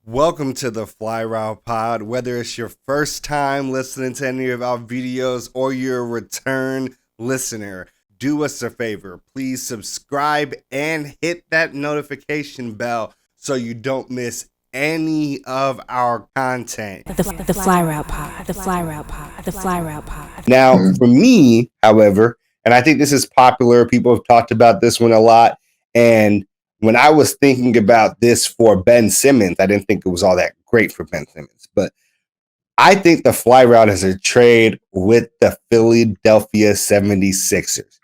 Welcome to the Fly Route Pod. Whether it's your first time listening to any of our videos or you're a return listener, do us a favor. Please subscribe and hit that notification bell so you don't miss any of our content. The Fly Route Pod. The Fly Route Pod. The Fly Route Pod. Now, for me, however, and I think this is popular, people have talked about this one a lot, and when I was thinking about this for Ben Simmons, I didn't think it was all that great for Ben Simmons. But I think the fly route is a trade with the Philadelphia 76ers.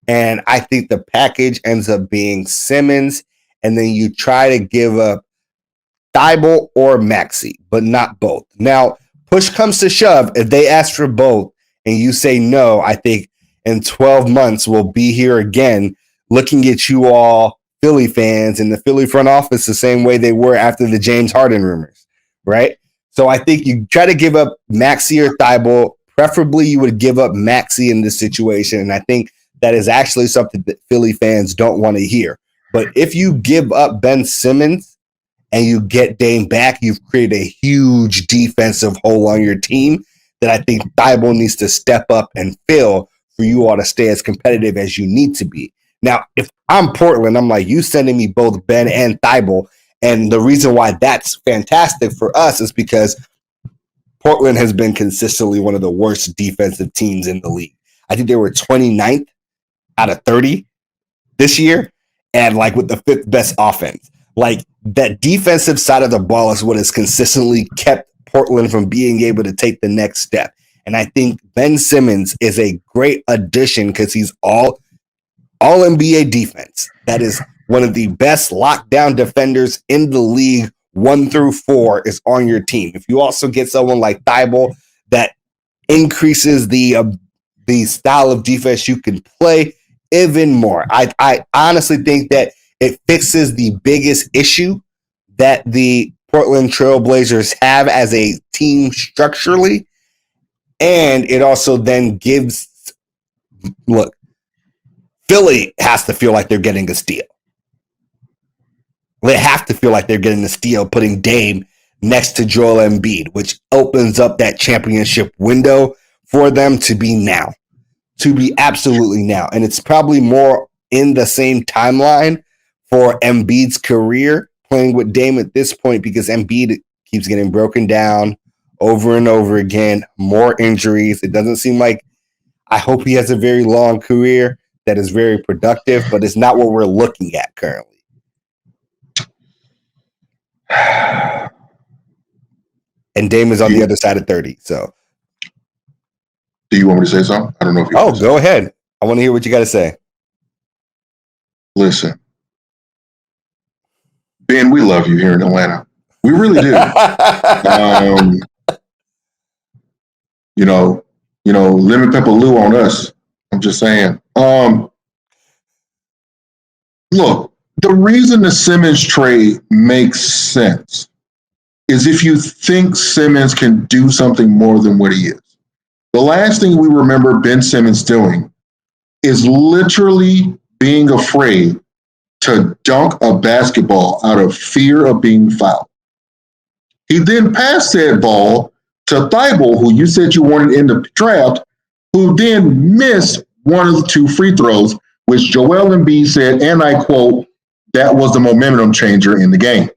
And I think the package ends up being Simmons, and then you try to give up Thibault or Maxey, but not both. Now, push comes to shove. If they ask for both and you say no, I think in 12 months we'll be here again looking at you all Philly fans in the Philly front office the same way they were after the James Harden rumors, right? So I think you try to give up Maxey or Thibault. Preferably, you would give up Maxey in this situation, and I think that is actually something that Philly fans don't want to hear. But if you give up Ben Simmons and you get Dame back, you've created a huge defensive hole on your team that I think Thibault needs to step up and fill for you all to stay as competitive as you need to be. Now, if I'm Portland, I'm like, you sending me both Ben and Thibault. And the reason why that's fantastic for us is because Portland has been consistently one of the worst defensive teams in the league. I think they were 29th out of 30 this year, and like with the fifth best offense. Like that defensive side of the ball is what has consistently kept Portland from being able to take the next step. And I think Ben Simmons is a great addition because he's all NBA defense. That is one of the best lockdown defenders in the league. 1 through 4 is on your team. If you also get someone like Thibault that increases the style of defense you can play even more. I honestly think that it fixes the biggest issue that the Portland Trail Blazers have as a team structurally. And it also then gives, look, Philly has to feel like they're getting a steal. They have to feel like they're getting a steal, putting Dame next to Joel Embiid, which opens up that championship window for them to be now, to be absolutely now. And it's probably more in the same timeline for Embiid's career playing with Dame at this point because Embiid keeps getting broken down over and over again, more injuries. It doesn't seem like, I hope he has a very long career that is very productive, but it's not what we're looking at currently. And Dame is on the other side of 30. So, do you want me to say something? I don't know if you. Oh, go ahead. I want to hear what you got to say. Listen, Ben, we love you here in Atlanta. We really do. Lemon pepper Lou on us. I'm just saying. Look, the reason the Simmons trade makes sense is if you think Simmons can do something more than what he is. The last thing we remember Ben Simmons doing is literally being afraid to dunk a basketball out of fear of being fouled. He then passed that ball to Thibault, who you said you wanted in the draft, who then missed one of the 2 free throws, which Joel Embiid said, and I quote, that was the momentum changer in the game.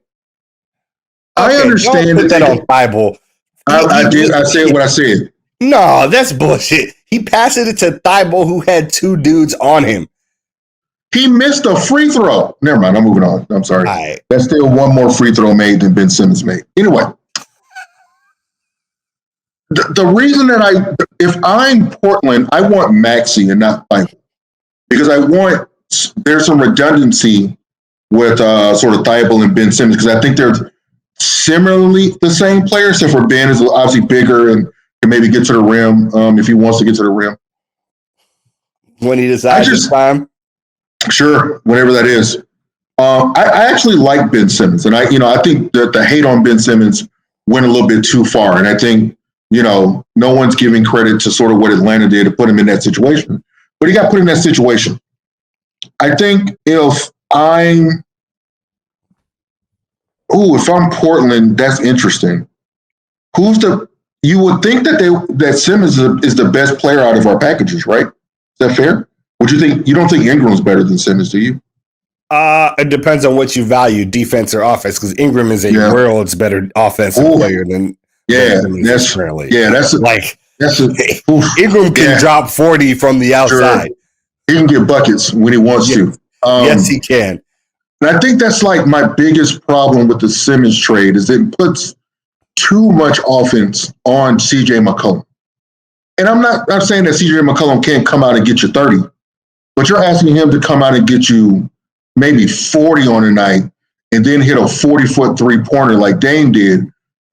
Okay, I understand put that on Thibault. I did. I said what I said. No, that's bullshit. He passed it to Thibault, who had 2 dudes on him. He missed a free throw. Never mind. I'm moving on. I'm sorry. Right. That's still one more free throw made than Ben Simmons made. Anyway, the reason that if I'm Portland, I want Maxey and not Thibault because there's some redundancy with sort of Thibault and Ben Simmons because I think they're similarly the same player, except for Ben is obviously bigger and can maybe get to the rim if he wants to get to the rim. When he decides this time? Sure, whatever that is. I actually like Ben Simmons, and I think that the hate on Ben Simmons went a little bit too far, and I think no one's giving credit to sort of what Atlanta did to put him in that situation, but he got put in that situation. I think if I'm Oh, if I'm Portland, that's interesting. You would think that Simmons is the best player out of our packages, right? Is that fair? You don't think Ingram's better than Simmons, do you? It depends on what you value, defense or offense, because Ingram is a world's better offensive player than that's currently. Ingram can drop 40 from the outside. Sure. He can get buckets when he wants to. Yes, he can. And I think that's like my biggest problem with the Simmons trade is it puts too much offense on CJ McCollum. And I'm not saying that CJ McCollum can't come out and get you 30, but you're asking him to come out and get you maybe 40 on a night and then hit a 40-foot three-pointer like Dame did.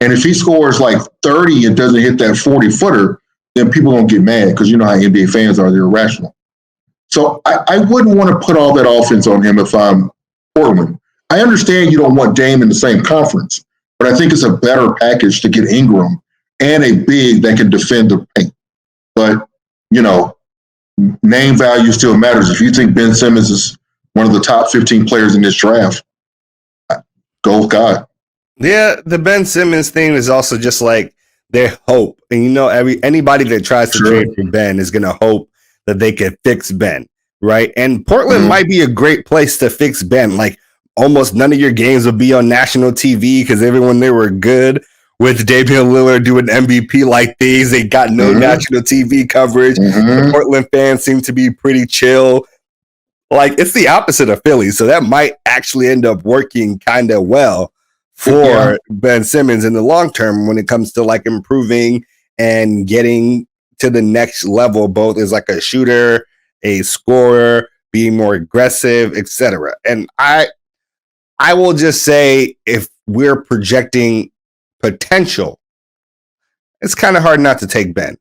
And if he scores like 30 and doesn't hit that 40-footer, then people don't get mad because you know how NBA fans are. They're irrational. So I wouldn't want to put all that offense on him if I'm Portland. I understand you don't want Dame in the same conference, but I think it's a better package to get Ingram and a big that can defend the paint. But, you know, name value still matters. If you think Ben Simmons is one of the top 15 players in this draft, go with God. Yeah, the Ben Simmons thing is also just like their hope. And, you know, anybody that tries to trade for Ben is going to hope that they can fix Ben, right? And Portland might be a great place to fix Ben. Like, almost none of your games would be on national TV because everyone there were good. With Damian Lillard doing MVP-like things, they got no national TV coverage. The Portland fans seem to be pretty chill. Like, it's the opposite of Philly, so that might actually end up working kind of well for Ben Simmons in the long term when it comes to like improving and getting to the next level, both as like a shooter, a scorer, being more aggressive, etc. And I will just say, if we're projecting potential, it's kind of hard not to take Ben.